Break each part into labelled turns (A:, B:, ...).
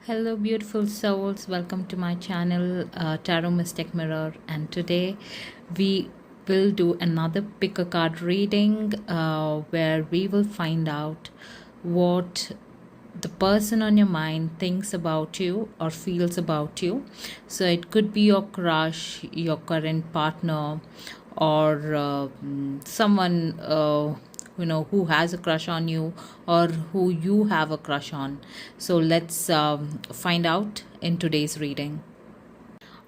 A: Hello, beautiful souls. Welcome to my channel, Tarot Mystic Mirror. And today we will do another pick a card reading where we will find out what the person on your mind thinks about you or feels about you. So it could be your crush, your current partner, or someone who has a crush on you or who you have a crush on. So let's find out in today's reading.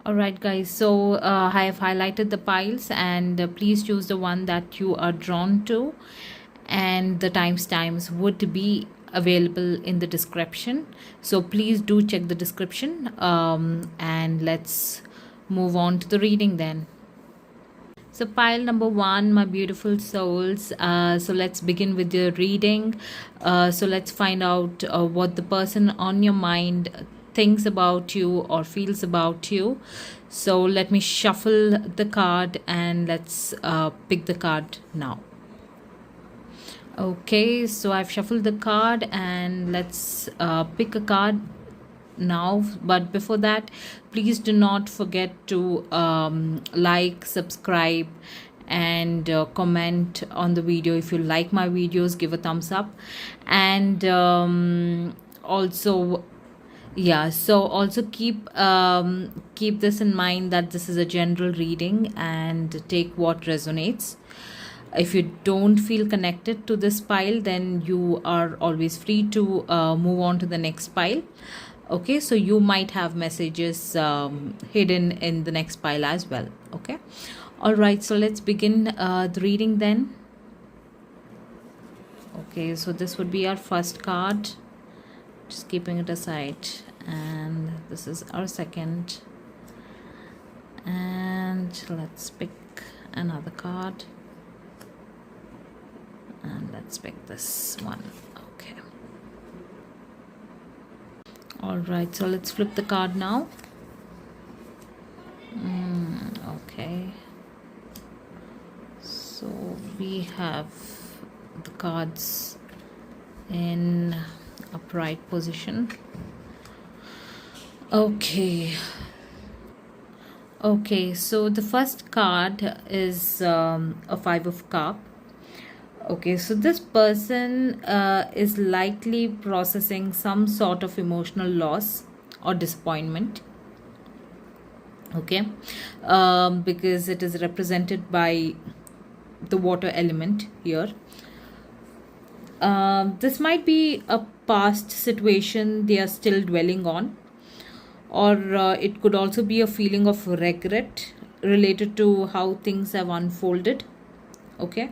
A: All right, guys, so I have highlighted the piles, and please choose the one that you are drawn to, and the timestamps would be available in the description, so please do check the description. And let's move on to the reading then. So pile number one, my beautiful souls. So let's begin with the reading. So let's find out what the person on your mind thinks about you or feels about you. So let me shuffle the card and let's pick the card now. Okay, so I've shuffled the card and let's pick a card now. But before that, please do not forget to like, subscribe, and comment on the video. If you like my videos, give a thumbs up. And also keep this in mind that this is a general reading and take what resonates. If you don't feel connected to this pile, then you are always free to move on to the next pile. Okay, so you might have messages hidden in the next pile as well. Okay, all right, so let's begin the reading then. Okay, so this would be our first card, just keeping it aside, and this is our second, and let's pick another card, and let's pick this one. Okay, all right, so let's flip the card now. Okay, so we have the cards in upright position. Okay, so the first card is a Five of Cups. Okay, so this person is likely processing some sort of emotional loss or disappointment. Okay, because it is represented by the water element here. This might be a past situation they are still dwelling on, or it could also be a feeling of regret related to how things have unfolded. Okay,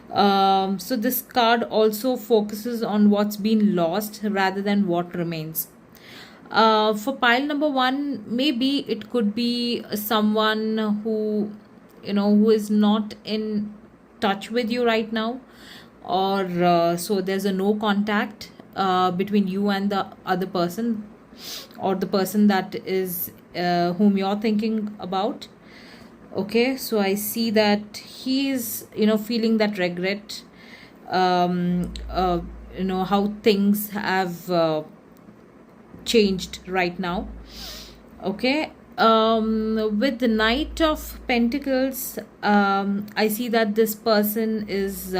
A: so this card also focuses on what's been lost rather than what remains. For pile number one, maybe it could be someone who is not in touch with you right now, or so there's a no contact between you and the other person, or the person that is whom you're thinking about. Okay, so I see that he's feeling that regret, how things have changed right now. Okay, with the Knight of Pentacles, I see that this person is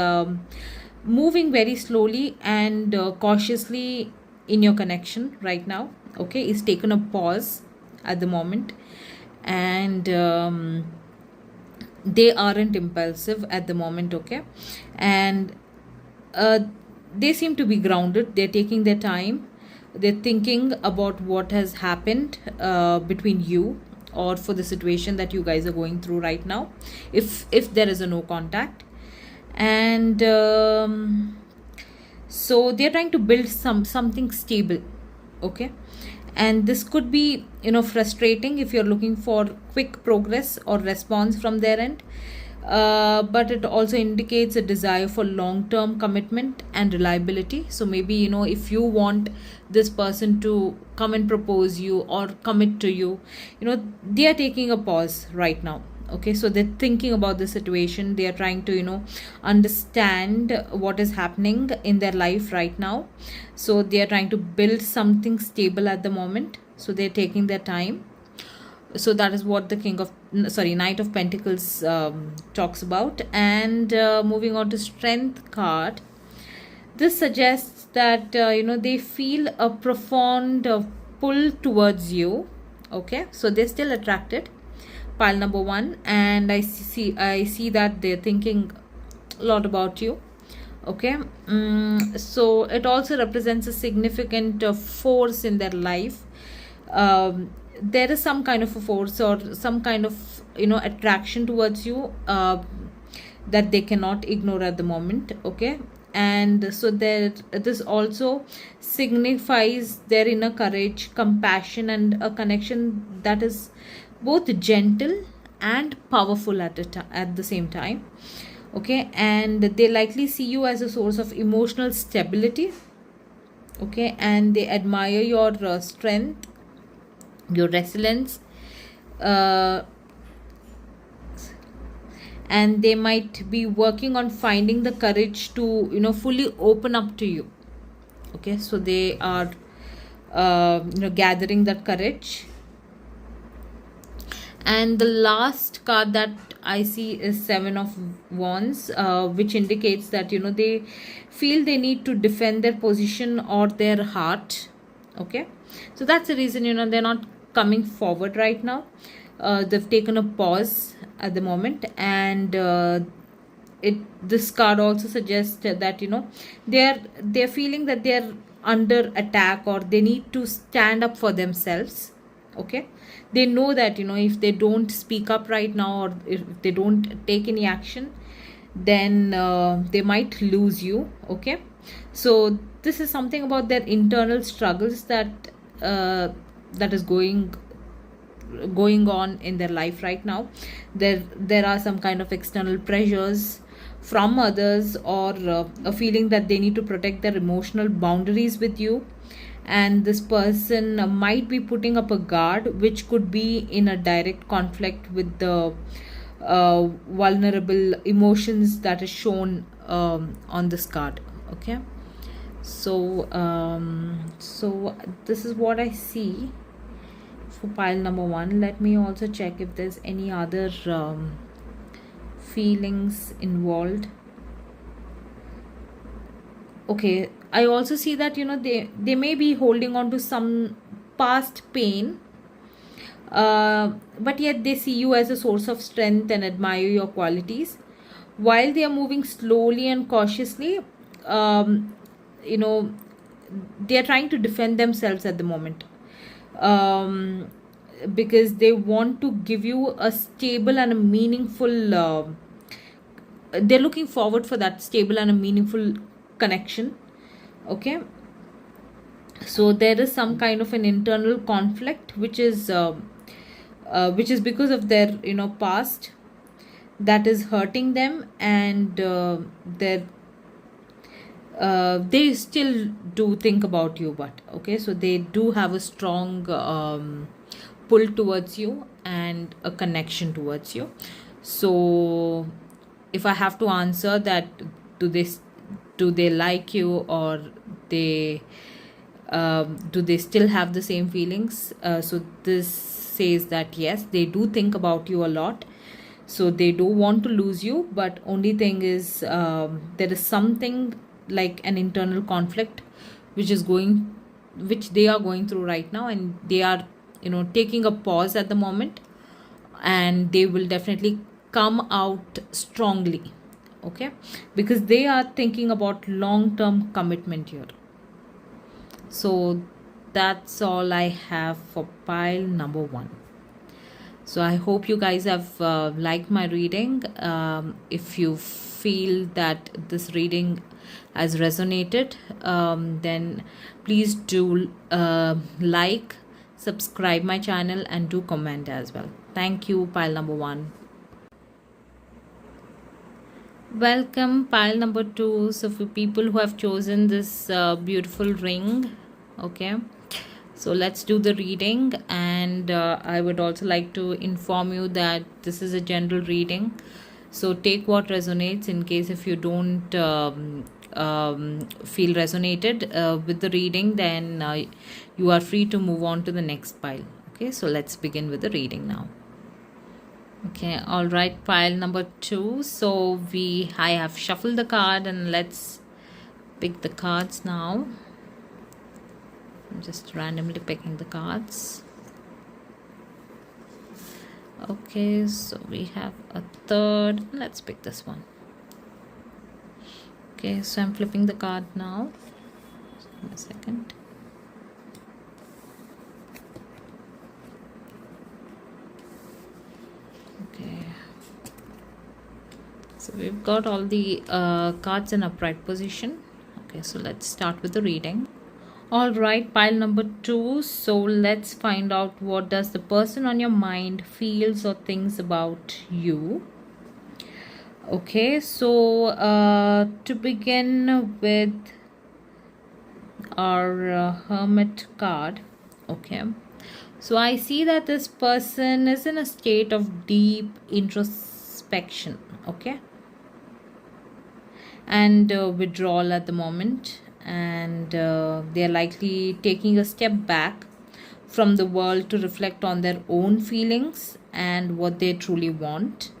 A: moving very slowly and cautiously in your connection right now. Okay, it's taken a pause at the moment, and they aren't impulsive at the moment. Okay, and they seem to be grounded. They're taking their time. They're thinking about what has happened between you, or for the situation that you guys are going through right now, if there is a no contact. And so they're trying to build something stable. Okay, and this could be frustrating if you're looking for quick progress or response from their end, but it also indicates a desire for long-term commitment and reliability. So maybe if you want this person to come and propose you or commit to you, they are taking a pause right now. Okay, so they're thinking about the situation. They are trying to, understand what is happening in their life right now. So they are trying to build something stable at the moment, so they're taking their time. So that is what the Knight of Pentacles talks about. And moving on to Strength card, this suggests that they feel a profound pull towards you. Okay, so they're still attracted, pile number one, and I see that they're thinking a lot about you. Okay, so it also represents a significant force in their life. There is some kind of a force or some kind of attraction towards you that they cannot ignore at the moment. Okay, and so there, this also signifies their inner courage, compassion, and a connection that is both gentle and powerful at the same time. Okay, and they likely see you as a source of emotional stability. Okay, and they admire your strength, your resilience, uh, and they might be working on finding the courage to fully open up to you. Okay, so they are gathering that courage. And the last card that I see is Seven of Wands, which indicates that they feel they need to defend their position or their heart. Okay, so that's the reason they're not coming forward right now. They've taken a pause at the moment. And this card also suggests that they're feeling that they're under attack, or they need to stand up for themselves. Okay, they know that if they don't speak up right now, or if they don't take any action, then they might lose you. Okay, so this is something about their internal struggles that is going on in their life right now. There are some kind of external pressures from others, or a feeling that they need to protect their emotional boundaries with you. And this person might be putting up a guard, which could be in a direct conflict with the vulnerable emotions that is shown on this card. Okay, so this is what I see for pile number one. Let me also check if there's any other feelings involved. Okay, I also see that they may be holding on to some past pain, but yet they see you as a source of strength and admire your qualities. While they are moving slowly and cautiously, you know they are trying to defend themselves at the moment, because they want to give you a stable and a meaningful they're looking forward for that stable and a meaningful connection. Okay, so there is some kind of an internal conflict, which is because of their past, that is hurting them. And they still do think about you, but okay, so they do have a strong pull towards you and a connection towards you. So if I have to answer that, do they like you, or they do they still have the same feelings? So this says that yes, they do think about you a lot, so they do want to lose you. But only thing is, there is something like an internal conflict which they are going through right now, and they are taking a pause at the moment, and they will definitely come out strongly. Okay, because they are thinking about long-term commitment here. So that's all I have for pile number one. So I hope you guys have liked my reading. If you feel that this reading has resonated, then please do like, subscribe my channel, and do comment as well. Thank you, pile number one. Welcome, pile number two. So for people who have chosen this beautiful ring, okay, So let's do the reading, and I would also like to inform you that this is a general reading. So take what resonates. In case if you don't feel resonated with the reading, then you are free to move on to the next pile. Okay, so let's begin with the reading now. Okay, all right, pile number 2. So I have shuffled the card, and let's pick the cards now. I'm just randomly picking the cards. Okay, so we have a third. Let's pick this one. Okay, so I'm flipping the card now. Just give me a second. Okay, so we've got all the cards in upright position. Okay, so let's start with the reading. All right, pile number 2. So let's find out what does the person on your mind feels or thinks about you. Okay, so to begin with our hermit card. Okay, so I see that this person is in a state of deep introspection. Okay, and withdrawal at the moment, and they're likely taking a step back from the world to reflect on their own feelings and what they truly want.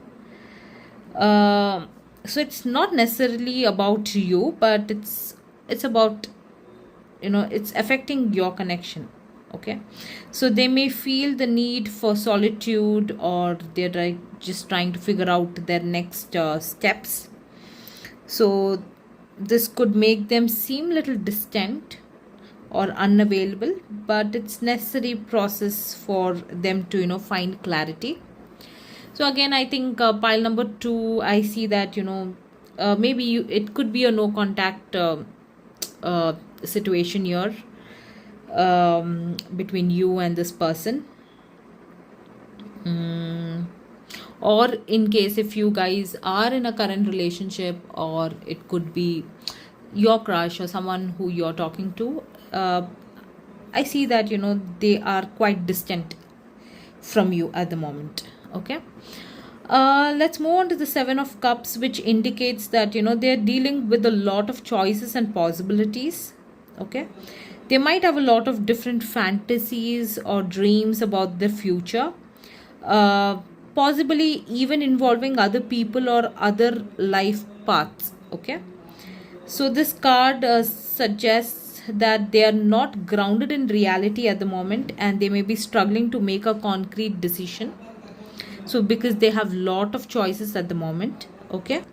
A: So it's not necessarily about you, but it's about, it's affecting your connection. Okay, so they may feel the need for solitude, or they're just trying to figure out their next steps. So this could make them seem a little distant or unavailable, but it's necessary process for them to find clarity. So again, I think pile number 2, I see that maybe it could be a no contact situation here between you and this person. Or in case if you guys are in a current relationship, or it could be your crush or someone who you're talking to, I see that they are quite distant from you at the moment. Okay, let's move on to the 7 of Cups, which indicates that they're dealing with a lot of choices and possibilities. Okay, they might have a lot of different fantasies or dreams about the future, possibly even involving other people or other life paths. Okay, so this card suggests that they are not grounded in reality at the moment, and they may be struggling to make a concrete decision. So because they have lot of choices at the moment. Okay,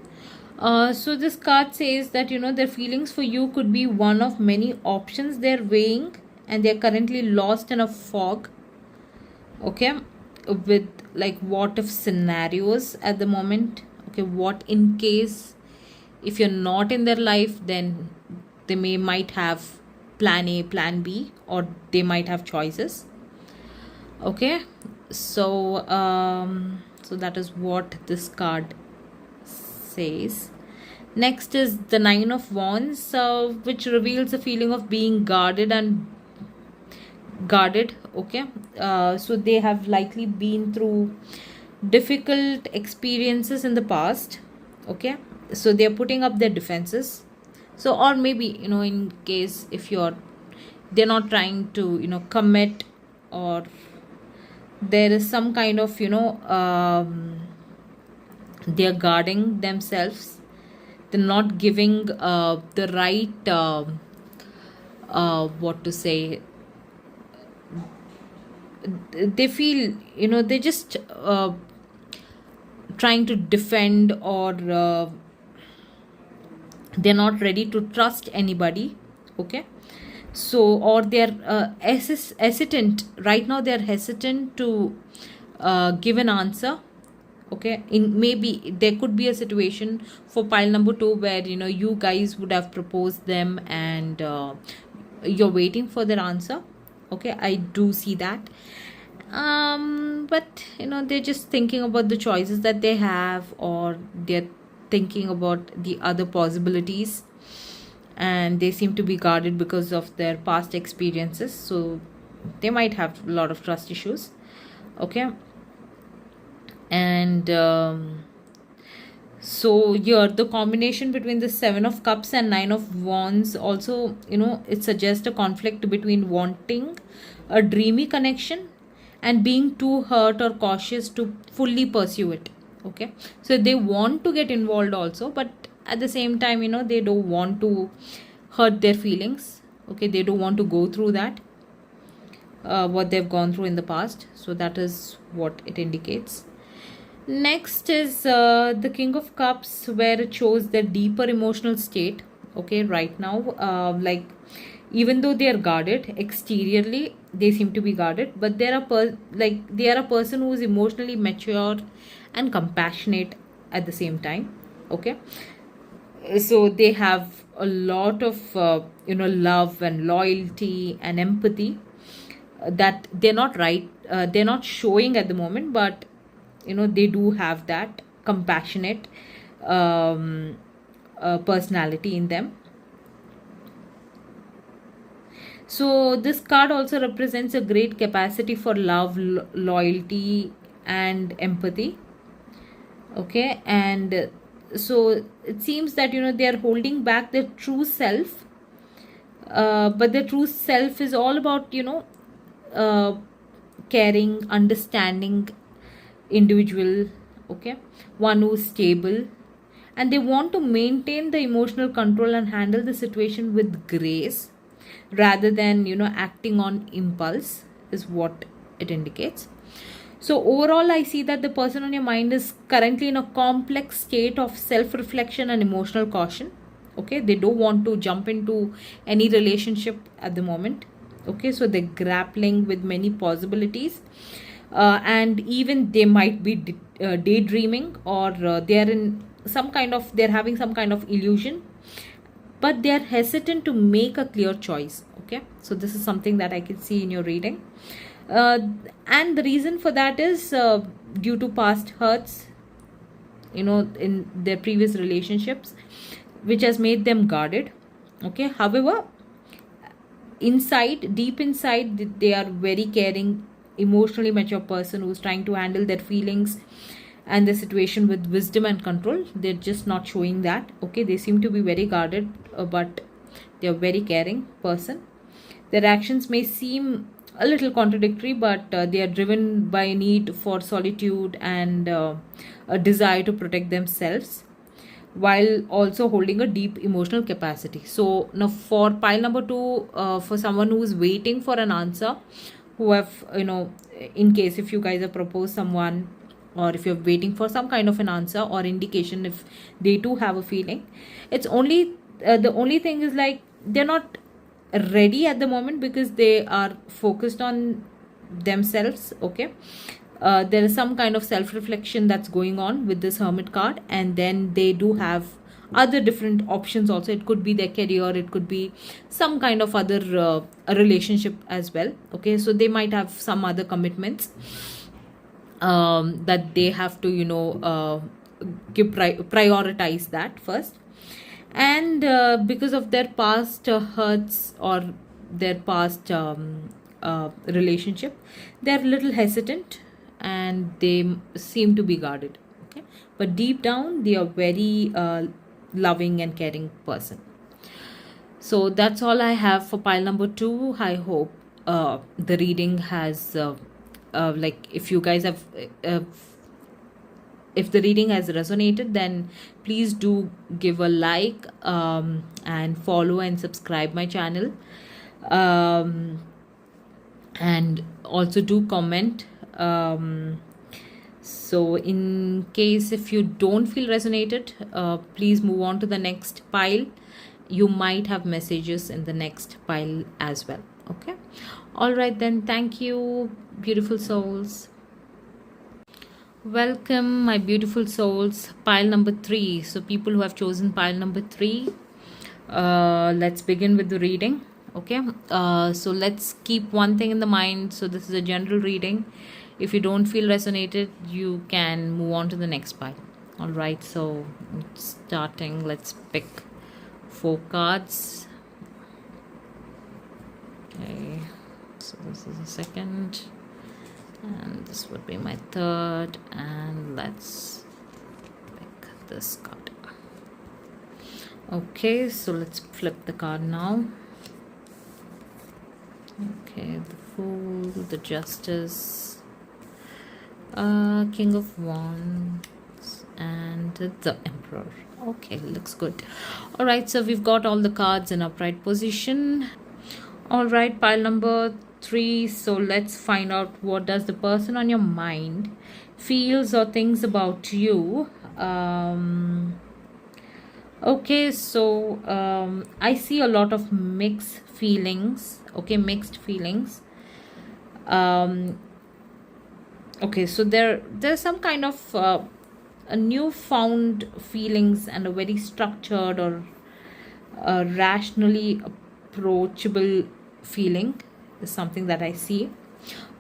A: so this card says that their feelings for you could be one of many options they're weighing, and they're currently lost in a fog. Okay, with like what if scenarios at the moment. Okay, what in case if you're not in their life, then they might have plan A, plan B, or they might have choices. Okay, so so that is what this card says. Next is the 9 of Wands, which reveals a feeling of being guarded. Okay, so they have likely been through difficult experiences in the past. Okay, so they're putting up their defenses. So, or maybe in case if they're not trying to commit, or there is some kind of they're guarding themselves. They're not giving the right what to say, they feel they just trying to defend, or they're not ready to trust anybody. Okay, so or they're hesitant right now. They're hesitant to give an answer. Okay, in maybe there could be a situation for pile number 2 where you guys would have proposed them, and you're waiting for their answer. Okay, I do see that. But they're just thinking about the choices that they have, or they're thinking about the other possibilities, and they seem to be guarded because of their past experiences. So they might have a lot of trust issues. Okay. And so here the combination between the 7 of Cups and 9 of Wands also, it suggests a conflict between wanting a dreamy connection and being too hurt or cautious to fully pursue it. Okay, so they want to get involved also, but at the same time, they don't want to hurt their feelings. Okay, they don't want to go through that, what they've gone through in the past. So that is what it indicates. Next is the King of Cups, where it shows the deeper emotional state. Okay, right now, like, even though they are guarded exteriorly, they seem to be guarded, but they are a person who is emotionally mature and compassionate at the same time. Okay, so they have a lot of love and loyalty and empathy, that they're not showing at the moment, but they do have that compassionate personality in them. So this card also represents a great capacity for love, loyalty and empathy. Okay, and so it seems that they are holding back their true self, but their true self is all about uh, caring, understanding individual. Okay, one who's stable, and they want to maintain the emotional control and handle the situation with grace rather than acting on impulse, is what it indicates. So overall, I see that the person on your mind is currently in a complex state of self reflection and emotional caution. Okay, they don't want to jump into any relationship at the moment. Okay, so they're grappling with many possibilities, and even they might be daydreaming, or they're having some kind of illusion, but they are hesitant to make a clear choice. Okay, so this is something that I can see in your reading, uh, and the reason for that is due to past hurts, in their previous relationships, which has made them guarded. Okay, however, deep inside, they are very caring, emotionally mature person who's trying to handle their feelings and the situation with wisdom and control. They're just not showing that. Okay, they seem to be very guarded, but they're a very caring person. Their actions may seem a little contradictory, but they are driven by a need for solitude and a desire to protect themselves, while also holding a deep emotional capacity. So now for pile number 2, for someone who is waiting for an answer, who have, in case if you guys have proposed someone, or if you're waiting for some kind of an answer or indication, if they too have a feeling, it's only the only thing is, like, they're not ready at the moment because they are focused on themselves. Okay, there is some kind of self-reflection that's going on with this Hermit card, and then they do have other different options also. It could be their career, it could be some kind of other a relationship as well. Okay, so they might have some other commitments that they have to prioritize that first. And because of their past hurts or their past relationship, they're a little hesitant and they seem to be guarded. Okay, but deep down they are very loving and caring person. So that's all I have for pile number 2. I hope the reading has like, if you guys have if the reading has resonated, then please do give a like, and follow and subscribe my channel, um, and also do comment. So in case if you don't feel resonated, please move on to the next pile. You might have messages in the next pile as well. Okay, all right then, thank you, beautiful souls. Welcome, my beautiful souls. Pile number 3. So people who have chosen pile number 3, let's begin with the reading. Okay, so let's keep one thing in the mind. So this is a general reading. If you don't feel resonated, you can move on to the next pile. All right, so starting, let's pick 4 cards. Okay, So this is the second, and this would be my third, and let's pick this card. Okay, so let's flip the card now. Okay, the Fool, the Justice, King of Wands, and the Emperor. Okay, looks good. All right, so we've got all the cards in upright position. All right, pile number 3. So let's find out what does the person on your mind feels or thinks about you. Okay, so I see a lot of mixed feelings. Okay, mixed feelings. Okay, so there's some kind of a newfound feelings and a very structured or rationally approachable feeling is something that I see.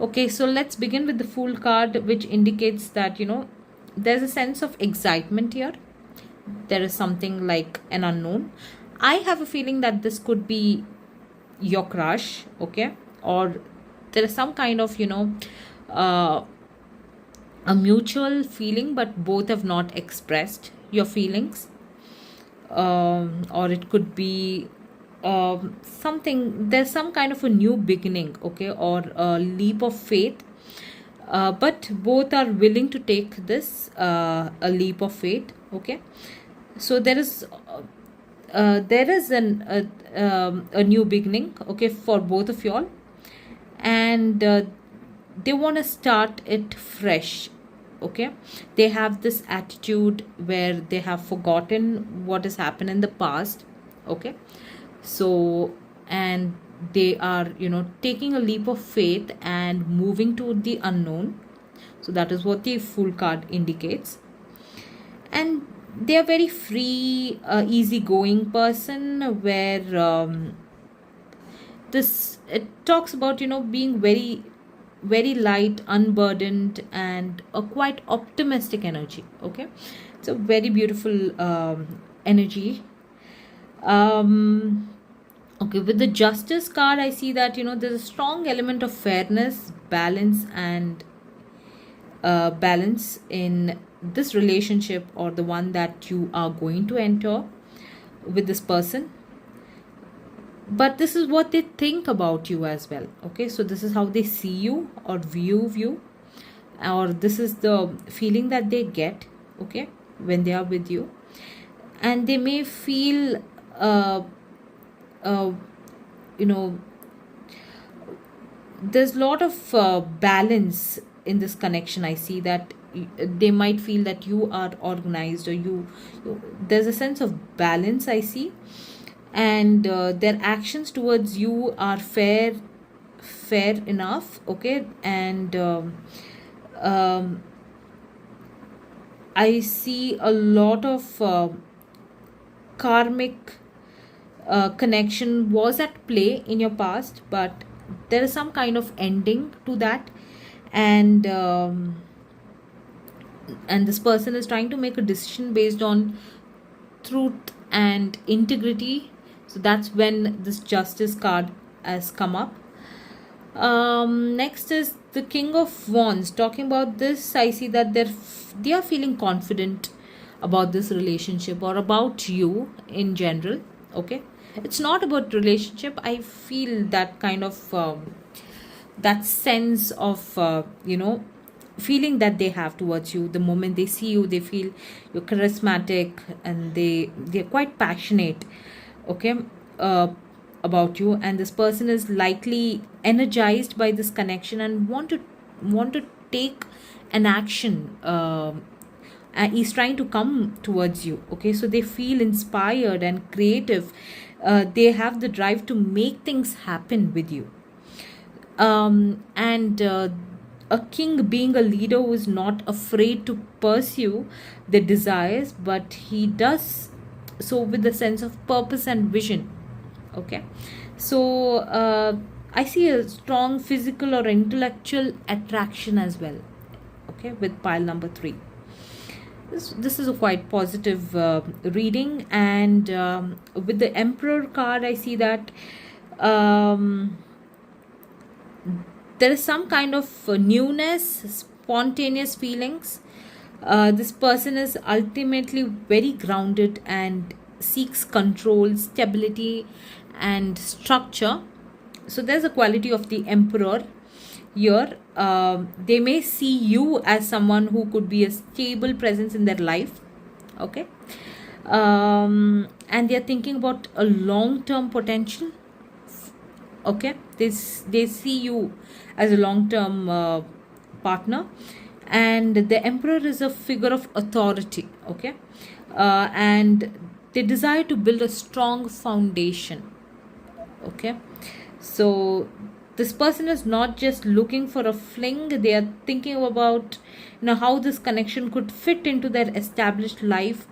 A: Okay, so let's begin with the Fool card, which indicates that, you know, there's a sense of excitement here. There is something like an unknown. I have a feeling that this could be your crush, okay, or there is some kind of, you know, a mutual feeling, but both have not expressed your feelings. Or it could be something, there's some kind of a new beginning, okay, or a leap of faith, but both are willing to take this a leap of faith. Okay, so there is a new beginning, okay, for both of y'all, and they want to start it fresh. Okay, they have this attitude where they have forgotten what has happened in the past. Okay, so, and they are, you know, taking a leap of faith and moving to the unknown. So that is what the Fool card indicates. And they are very free, easygoing person, where this, it talks about, you know, being very light, unburdened, and a quite optimistic energy. Okay, it's a very beautiful energy. Okay, with the Justice card, I see that, you know, there's a strong element of fairness, balance, and balance in this relationship, or the one that you are going to enter with this person. But this is what they think about you as well. Okay, so this is how they see you or view you, or this is the feeling that they get, okay, when they are with you. And they may feel you know, there's a lot of balance in this connection. I see that they might feel that you are organized, or there's a sense of balance I see, and their actions towards you are fair enough. Okay, and I see a lot of karmic connection was at play in your past, but there is some kind of ending to that, and this person is trying to make a decision based on truth and integrity. So that's when this Justice card has come up. Next is the King of Wands. Talking about this, I see that they are feeling confident about this relationship, or about you in general. Okay, it's not about relationship. I feel that kind of that sense of you know, feeling that they have towards you. The moment they see you, they feel you're charismatic, and they're quite passionate, okay, about you. And this person is likely energized by this connection and want to take an action. He's trying to come towards you. Okay, so they feel inspired and creative. They have the drive to make things happen with you. And a king, being a leader who is not afraid to pursue their desires, but he does so with a sense of purpose and vision. Okay, so I see a strong physical or intellectual attraction as well. Okay, with pile number 3. This is a quite positive reading. And with the Emperor card, I see that there is some kind of newness, spontaneous feelings. This person is ultimately very grounded and seeks control, stability, and structure. So there's a quality of the emperor here. They may see you as someone who could be a stable presence in their life. Okay. And they're thinking about a long-term potential. Okay, they see you as a long-term partner, and the emperor is a figure of authority. Okay, and they desire to build a strong foundation. Okay, so this person is not just looking for a fling, they are thinking about how this connection could fit into their established life,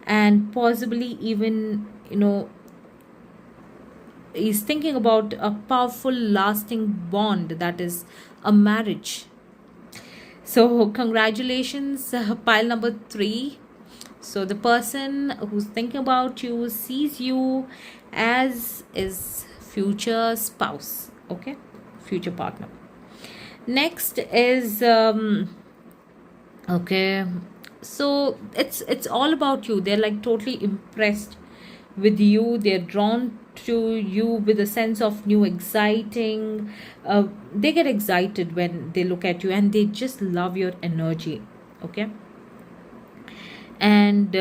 A: and possibly even is thinking about a powerful lasting bond, that is a marriage. So congratulations, pile number 3. So the person who's thinking about you sees you as is future spouse. Okay, future partner. Next is okay, so it's all about you. They're like totally impressed with you. They're drawn to you with a sense of new exciting. They get excited when they look at you, and they just love your energy. Okay, and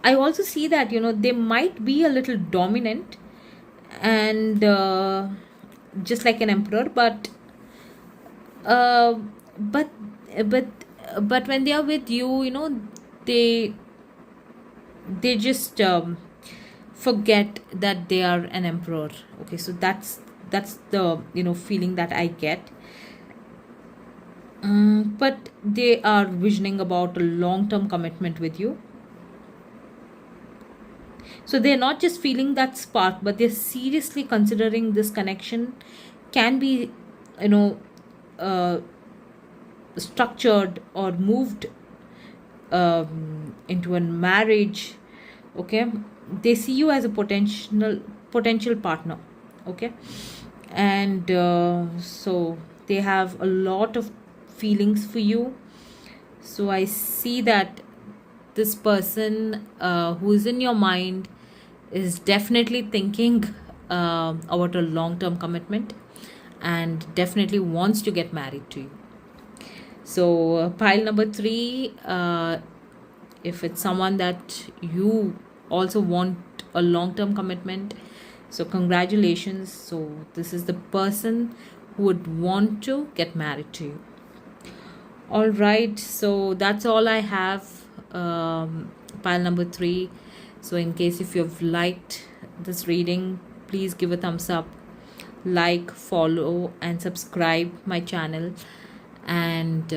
A: I also see that they might be a little dominant, and just like an emperor, uh, but but but when they are with you, they just forget that they are an emperor. Okay, so that's the feeling that I get. But they are visioning about a long-term commitment with you. So they're not just feeling that spark, but they're seriously considering this connection can be you know uh, structured or moved into a marriage. Okay, they see you as a potential partner. Okay, and so they have a lot of feelings for you. So I see that this person who is in your mind is definitely thinking about a long term commitment, and definitely wants to get married to you. So pile number 3, if it's someone that you also want a long term commitment, so congratulations. So this is the person who would want to get married to you. All right, so that's all I have. Pile number 3. So in case if you've liked this reading, please give a thumbs up, like, follow, and subscribe my channel. And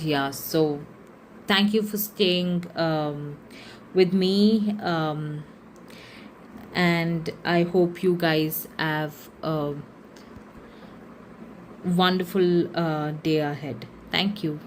A: yeah, so thank you for staying with me, and I hope you guys have a wonderful day ahead. Thank you.